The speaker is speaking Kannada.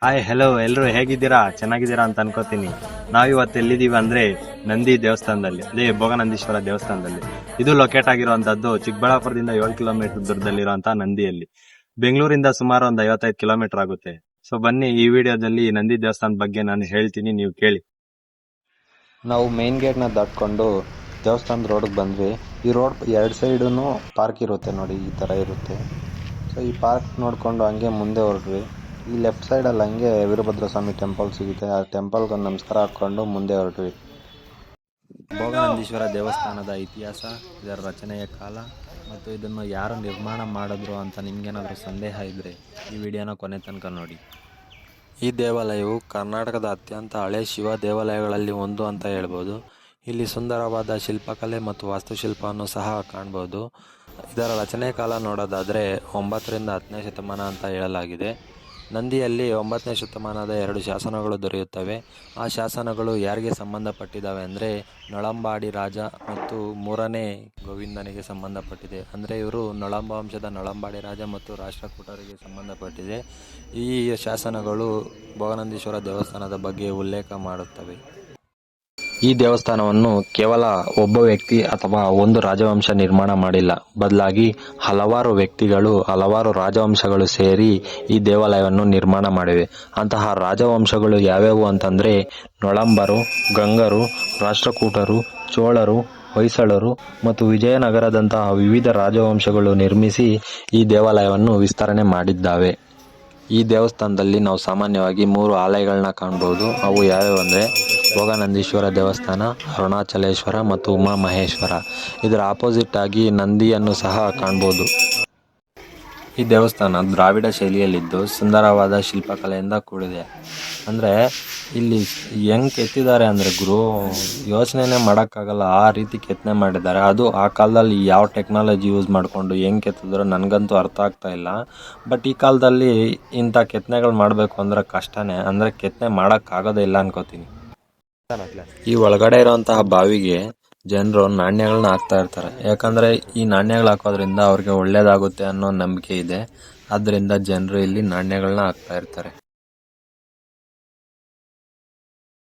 ಹಾಯ್ ಹಲೋ ಎಲ್ಲರೂ ಹೇಗಿದ್ದೀರಾ? ಚೆನ್ನಾಗಿದ್ದೀರಾ ಅಂತ ಅನ್ಕೋತೀನಿ. ನಾವಿವತ್ತು ಎಲ್ಲಿದ್ದೀವಿ ಅಂದ್ರೆ ನಂದಿ ದೇವಸ್ಥಾನದಲ್ಲಿ, ಅದೇ ಭೋಗನಂದೀಶ್ವರ ದೇವಸ್ಥಾನದಲ್ಲಿ. ಇದು ಲೊಕೇಟ್ ಆಗಿರುವಂತದ್ದು ಚಿಕ್ಕಬಳ್ಳಾಪುರದಿಂದ 7 ಕಿಲೋಮೀಟರ್ ದೂರದಲ್ಲಿರುವಂತಹ ನಂದಿಯಲ್ಲಿ. ಬೆಂಗಳೂರಿಂದ ಸುಮಾರು ಒಂದು 55 ಕಿಲೋಮೀಟರ್ ಆಗುತ್ತೆ. ಸೊ ಬನ್ನಿ, ಈ ವಿಡಿಯೋದಲ್ಲಿ ನಂದಿ ದೇವಸ್ಥಾನದ ಬಗ್ಗೆ ನಾನು ಹೇಳ್ತೀನಿ, ನೀವು ಕೇಳಿ. ನಾವು ಮೇನ್ ಗೇಟ್ನ ದಾಟ್ಕೊಂಡು ದೇವಸ್ಥಾನದ ರೋಡ್ಗೆ ಬಂದ್ವಿ. ಈ ರೋಡ್ ಎರಡು ಸೈಡೂ ಪಾರ್ಕ್ ಇರುತ್ತೆ ನೋಡಿ, ಈ ಥರ ಇರುತ್ತೆ. ಸೊ ಈ ಪಾರ್ಕ್ ನೋಡಿಕೊಂಡು ಹಂಗೆ ಮುಂದೆ ಹೊರಟ್ವಿ. ಈ ಲೆಫ್ಟ್ ಸೈಡಲ್ಲಿ ಹಂಗೆ ವೀರಭದ್ರ ಸ್ವಾಮಿ ಟೆಂಪಲ್ ಸಿಗುತ್ತೆ. ಆ ಟೆಂಪಲ್ಗೆ ಒಂದು ನಮಸ್ಕಾರ ಹಾಕ್ಕೊಂಡು ಮುಂದೆ ಹೊರಟ್ವಿ. ಭೋಗನಂದೀಶ್ವರ ದೇವಸ್ಥಾನದ ಇತಿಹಾಸ, ಇದರ ರಚನೆಯ ಕಾಲ ಮತ್ತು ಇದನ್ನು ಯಾರು ನಿರ್ಮಾಣ ಮಾಡಿದ್ರು ಅಂತ ನಿಮ್ಗೇನಾದರೂ ಸಂದೇಹ ಇದ್ದರೆ ಈ ವಿಡಿಯೋನ ಕೊನೆ ತನಕ ನೋಡಿ. ಈ ದೇವಾಲಯವು ಕರ್ನಾಟಕದ ಅತ್ಯಂತ ಹಳೆ ಶಿವ ದೇವಾಲಯಗಳಲ್ಲಿ ಒಂದು ಅಂತ ಹೇಳ್ಬೋದು. ಇಲ್ಲಿ ಸುಂದರವಾದ ಶಿಲ್ಪಕಲೆ ಮತ್ತು ವಾಸ್ತುಶಿಲ್ಪವನ್ನು ಸಹ ಕಾಣ್ಬೋದು. ಇದರ ರಚನೆ ಕಾಲ ನೋಡೋದಾದರೆ 9ರಿಂದ 10ನೇ ಶತಮಾನ ಅಂತ ಹೇಳಲಾಗಿದೆ. ನಂದಿಯಲ್ಲಿ 9ನೇ ಶತಮಾನದ 2 ಶಾಸನಗಳು ದೊರೆಯುತ್ತವೆ. ಆ ಶಾಸನಗಳು ಯಾರಿಗೆ ಸಂಬಂಧಪಟ್ಟಿದ್ದಾವೆ ಅಂದರೆ ನಳಂಬಾಡಿ ರಾಜ ಮತ್ತು 3ನೇ ಗೋವಿಂದನಿಗೆ ಸಂಬಂಧಪಟ್ಟಿದೆ. ಅಂದರೆ ಇವರು ನಳಂಬ ವಂಶದ ನಳಂಬಾಡಿ ರಾಜ ಮತ್ತು ರಾಷ್ಟ್ರಕೂಟರಿಗೆ ಸಂಬಂಧಪಟ್ಟಿದೆ. ಈ ಶಾಸನಗಳು ಭೋಗನಂದೀಶ್ವರ ದೇವಸ್ಥಾನದ ಬಗ್ಗೆ ಉಲ್ಲೇಖ ಮಾಡುತ್ತವೆ. ಈ ದೇವಸ್ಥಾನವನ್ನು ಕೇವಲ ಒಬ್ಬ ವ್ಯಕ್ತಿ ಅಥವಾ ಒಂದು ರಾಜವಂಶ ನಿರ್ಮಾಣ ಮಾಡಿಲ್ಲ, ಬದಲಾಗಿ ಹಲವಾರು ವ್ಯಕ್ತಿಗಳು, ಹಲವಾರು ರಾಜವಂಶಗಳು ಸೇರಿ ಈ ದೇವಾಲಯವನ್ನು ನಿರ್ಮಾಣ ಮಾಡಿವೆ. ಅಂತಹ ರಾಜವಂಶಗಳು ಯಾವ್ಯಾವು ಅಂತಂದರೆ ನೊಳಂಬರು, ಗಂಗರು, ರಾಷ್ಟ್ರಕೂಟರು, ಚೋಳರು, ಹೊಯ್ಸಳರು ಮತ್ತು ವಿಜಯನಗರದಂತಹ ವಿವಿಧ ರಾಜವಂಶಗಳು ನಿರ್ಮಿಸಿ ಈ ದೇವಾಲಯವನ್ನು ವಿಸ್ತರಣೆ ಮಾಡಿದ್ದಾವೆ. ಈ ದೇವಸ್ಥಾನದಲ್ಲಿ ನಾವು ಸಾಮಾನ್ಯವಾಗಿ 3 ಆಲಯಗಳನ್ನ ಕಾಣ್ಬೋದು. ಅವು ಯಾವ್ಯಾವು ಅಂದರೆ ಭೋಗನಂದೀಶ್ವರ ದೇವಸ್ಥಾನ, ಅರುಣಾಚಲೇಶ್ವರ ಮತ್ತು ಉಮಾ ಮಹೇಶ್ವರ. ಇದರ ಆಪೋಸಿಟ್ ಆಗಿ ನಂದಿಯನ್ನು ಸಹ ಕಾಣ್ಬೋದು. ಈ ದೇವಸ್ಥಾನ ದ್ರಾವಿಡ ಶೈಲಿಯಲ್ಲಿದ್ದು ಸುಂದರವಾದ ಶಿಲ್ಪಕಲೆಯಿಂದ ಕೂಡಿದೆ. ಅಂದರೆ ಇಲ್ಲಿ ಹೆಂಗೆ ಕೆತ್ತಿದ್ದಾರೆ ಅಂದರೆ ಗುರು, ಯೋಚನೆ ಮಾಡೋಕ್ಕಾಗಲ್ಲ, ಆ ರೀತಿ ಕೆತ್ತನೆ ಮಾಡಿದ್ದಾರೆ. ಅದು ಆ ಕಾಲದಲ್ಲಿ ಯಾವ ಟೆಕ್ನಾಲಜಿ ಯೂಸ್ ಮಾಡಿಕೊಂಡು ಹೆಂಗೆ ಕೆತ್ತಿದ್ರು ನನಗಂತೂ ಅರ್ಥ ಆಗ್ತಾ ಇಲ್ಲ. ಬಟ್ ಈ ಕಾಲದಲ್ಲಿ ಇಂಥ ಕೆತ್ತನೆಗಳು ಮಾಡಬೇಕು ಅಂದರೆ ಕಷ್ಟನೇ, ಅಂದರೆ ಕೆತ್ತನೆ ಮಾಡೋಕ್ಕಾಗೋದೇ ಇಲ್ಲ ಅನ್ಕೋತೀನಿ. ಈ ಒಳಗಡೆ ಇರುವಂತಹ ಬಾವಿಗೆ ಜನರು ನಾಣ್ಯಗಳನ್ನ ಹಾಕ್ತಾ ಇರ್ತಾರೆ. ಯಾಕಂದರೆ ಈ ನಾಣ್ಯಗಳು ಹಾಕೋದ್ರಿಂದ ಅವ್ರಿಗೆ ಒಳ್ಳೇದಾಗುತ್ತೆ ಅನ್ನೋ ನಂಬಿಕೆ ಇದೆ. ಆದ್ದರಿಂದ ಜನರು ಇಲ್ಲಿ ನಾಣ್ಯಗಳನ್ನ ಹಾಕ್ತಾ ಇರ್ತಾರೆ.